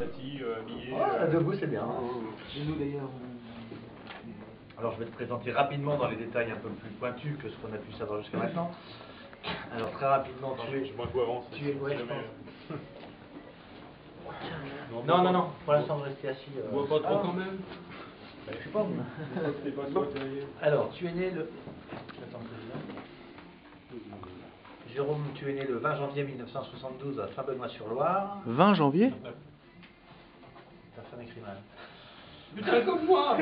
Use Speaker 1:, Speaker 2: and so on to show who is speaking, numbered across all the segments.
Speaker 1: Ouais, debout c'est bien.
Speaker 2: Et nous d'ailleurs,
Speaker 1: Alors je vais te présenter rapidement dans les détails un peu plus pointus que ce qu'on a pu savoir jusqu'à maintenant. Alors très rapidement,
Speaker 3: Je bois un coup avant.
Speaker 1: tu es ouais, je
Speaker 3: jamais...
Speaker 1: pense. Non, pour l'instant de rester assis.
Speaker 3: Bois pas trop quand même.
Speaker 1: Je sais pas.
Speaker 3: C'était pas toi, terrier.
Speaker 1: Alors tu es né le... Attends, président. Jérôme, tu es né le 20 janvier 1972 à Saint-Benoît-sur-Loire.
Speaker 2: 20 janvier.
Speaker 1: Ta femme écrit mal.
Speaker 3: Putain, comme moi.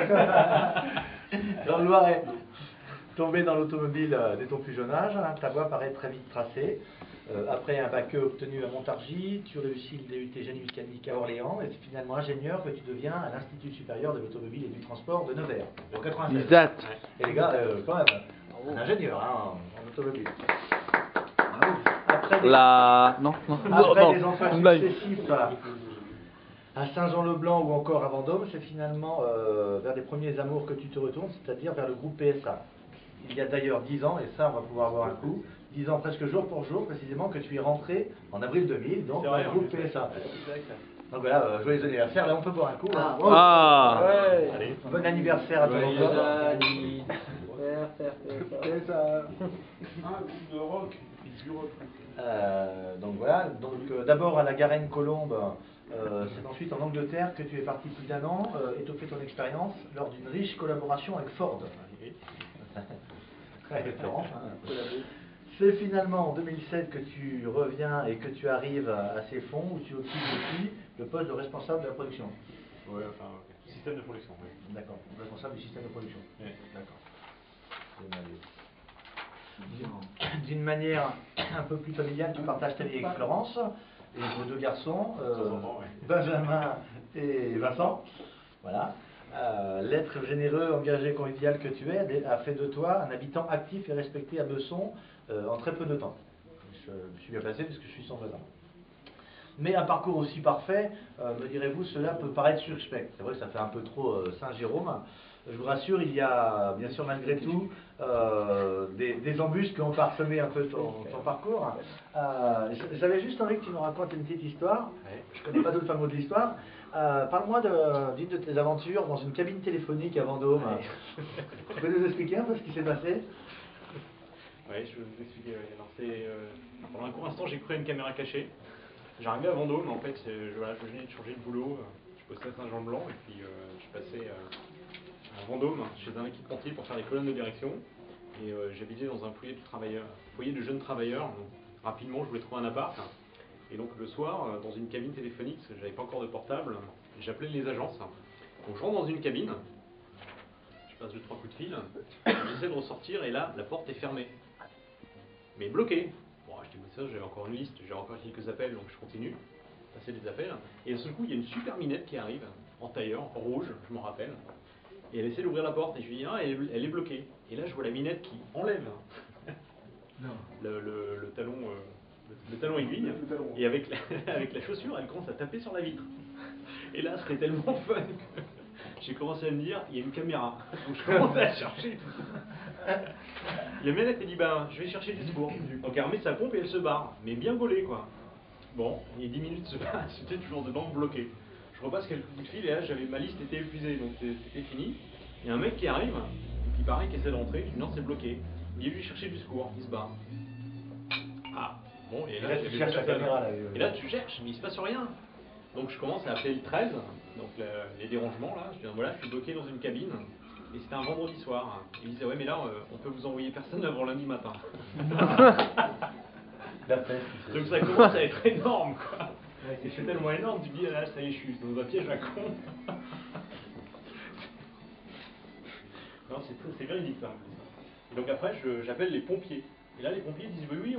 Speaker 1: Dans le Loiret, tombé dans l'automobile dès ton plus jeune âge, ta voie paraît très vite tracée. Après un bac E obtenu à Montargis, tu réussis le DUT génie mécanique à Orléans et c'est finalement ingénieur que tu deviens à l'Institut supérieur de l'automobile et du transport de Nevers, en 96.
Speaker 2: Exact.
Speaker 1: Et les gars, quand même, un ingénieur en automobile. Après des,
Speaker 2: Non.
Speaker 1: après des emplois
Speaker 2: une blague.
Speaker 1: successifs à Saint-Jean-le-Blanc ou encore à Vendôme, c'est finalement vers les premiers amours que tu te retournes, c'est-à-dire vers le groupe PSA. Il y a d'ailleurs 10 ans, et ça on va pouvoir voir un coup, 10 ans presque jour pour jour précisément que tu es rentré en avril 2000, donc dans le groupe PSA. Donc voilà, joyeux anniversaire, là on peut boire un coup. Hein.
Speaker 2: Ouais.
Speaker 3: Allez.
Speaker 1: Bon anniversaire à toi encore.
Speaker 3: PSA. Un groupe de rock. Du rock.
Speaker 1: Donc voilà, d'abord à la Garenne-Colombe, c'est ensuite en Angleterre que tu es parti plus d'un an, étoffer ton expérience lors d'une riche collaboration avec Ford. Très référent. C'est finalement en 2007 que tu reviens et que tu arrives à ces fonds où tu occupes aussi le poste de responsable de la production.
Speaker 3: Ouais, enfin, système de production, oui.
Speaker 1: D'accord, responsable du système de production.
Speaker 3: Oui.
Speaker 1: D'accord. D'une manière un peu plus familiale, tu partages ta vie avec Florence et vos deux garçons, Benjamin et Vincent. Voilà. L'être généreux, engagé, convivial que tu es a fait de toi un habitant actif et respecté à Besson en très peu de temps. Je me suis bien passé puisque je suis son voisin. Mais un parcours aussi parfait, me direz-vous, cela peut paraître suspect. C'est vrai que ça fait un peu trop Saint-Jérôme. Je vous rassure, il y a bien sûr malgré tout des embûches qui ont parsemé un peu ton parcours. J'avais juste envie que tu nous racontes une petite histoire. Je ne connais pas tout le fin mot de l'histoire. Parle-moi d'une de tes aventures dans une cabine téléphonique à Vendôme. Tu peux nous expliquer un peu ce qui s'est passé?
Speaker 3: Oui, je vais vous expliquer. Alors, pendant un court instant, j'ai cru à une caméra cachée. J'arrivais à Vendôme, en fait, je venais de changer de boulot. Je bossais à Saint-Jean-de-Blanc et puis je passais à Vendôme chez un équipementier pour faire des colonnes de direction. Et j'habitais dans un foyer de jeunes travailleurs. Donc, rapidement, je voulais trouver un appart. Et donc le soir, dans une cabine téléphonique, parce que j'avais pas encore de portable, j'appelais les agences. Donc je rentre dans une cabine, je passe 2-3 coups de fil, j'essaie de ressortir et là, la porte est fermée. Mais bloquée. Bon, je dis, mais ça, j'avais encore une liste, j'ai encore quelques appels, donc je continue, passer des appels. Et d'un seul coup, il y a une super minette qui arrive, en tailleur, en rouge, je m'en rappelle. Et elle essaie d'ouvrir la porte et je lui dis, ah, elle est bloquée. Et là, je vois la minette qui enlève le talon... le talon aiguille, et avec la chaussure, elle commence à taper sur la vitre. Et là, c'était tellement fun que j'ai commencé à me dire, il y a une caméra. Donc je commençais à chercher tout. La minette, elle dit, ben, je vais chercher du secours. Donc elle remet sa pompe et elle se barre, mais bien gaulée, quoi. Bon, et 10 minutes se passent, j'étais toujours dedans, bloqué. Je repasse quelques coups de fil, et là, ma liste était épuisée, donc c'était fini. Il y a un mec qui arrive, et puis pareil, qui essaie de rentrer, je dis, non, c'est bloqué. Il est venu chercher du secours, il se barre. Ah. Bon, et là,
Speaker 1: tu cherches la caméra là.
Speaker 3: Et là, tu cherches, mais il se passe rien. Donc je commence à appeler le 13, donc les dérangements là. Je dis voilà, je suis bloqué dans une cabine. Et c'était un vendredi soir. Et il disait ouais, mais là, on peut vous envoyer personne avant lundi matin. Donc ça commence à être énorme, quoi. Et c'est tellement énorme, tu te dis là, ça y est, je suis dans un piège à con. Non, c'est véridique ça. Et donc après, j'appelle les pompiers. Et là, les pompiers disent oui,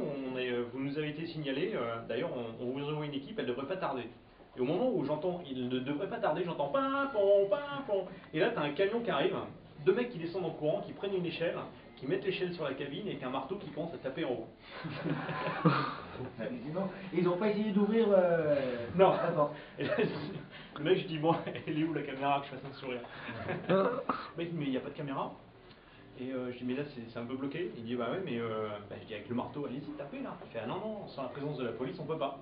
Speaker 3: vous nous avez été signalé, d'ailleurs, on vous envoie une équipe, elle ne devrait pas tarder. Et au moment où j'entends, il ne devrait pas tarder, j'entends pimpon, pimpon. Et là, tu as un camion qui arrive, 2 mecs qui descendent en courant, qui prennent une échelle, qui mettent l'échelle sur la cabine et qu'un marteau qui commence à taper en haut.
Speaker 2: Ils n'ont pas essayé d'ouvrir.
Speaker 3: Non. Et là, le mec, je dis bon, elle est où la caméra que je fasse un sourire? Le mec dit mais il n'y a pas de caméra. Et je dis mais là c'est un peu bloqué. Il dit bah ouais mais je dis avec le marteau allez-y tapez là. Il fait ah non sans la présence de la police on peut pas.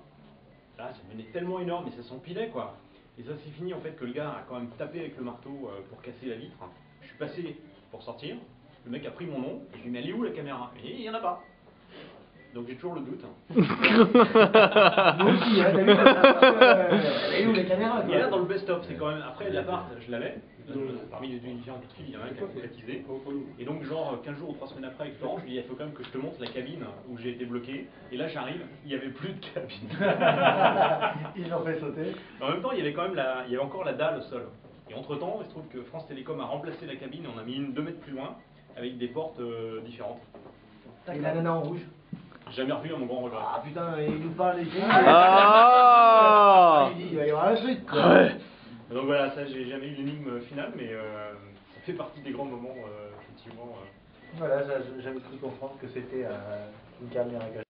Speaker 3: Là ça devenait tellement énorme et ça s'empilait quoi. Et ça s'est fini en fait que le gars a quand même tapé avec le marteau pour casser la vitre. Je suis passé pour sortir, le mec a pris mon nom, et je lui ai dit mais elle est où la caméra? Et il n'y en a pas. Donc j'ai toujours le doute.
Speaker 2: Nous aussi, hein, t'as vu, elle est où les caméras?
Speaker 3: Et là dans le best-of, c'est quand même, après l'appart, je l'avais, parmi les différents coups de fil, il y en a un qui a concrétisé. Et donc genre 15 jours ou 3 semaines après avec Florent, je lui ai dit il faut quand même que je te montre la cabine où j'ai été bloqué. Et là j'arrive, il n'y avait plus de cabine.
Speaker 1: Ils l'ont fait sauter.
Speaker 3: En même temps, il y avait quand même il y avait encore la dalle au sol. Et entre temps, il se trouve que France Télécom a remplacé la cabine et on a mis une 2 mètres plus loin avec des portes différentes.
Speaker 2: Et la nana en rouge.
Speaker 3: J'ai jamais revu à mon grand regret.
Speaker 2: Ah putain, il nous parle des filles.
Speaker 4: Ah
Speaker 2: Il dit, il va y avoir un truc quoi.
Speaker 4: Ouais.
Speaker 3: Donc voilà, ça j'ai jamais eu l'énigme finale, mais ça fait partie des grands moments, effectivement.
Speaker 1: Voilà, j'avais cru comprendre que c'était une caméra cachée.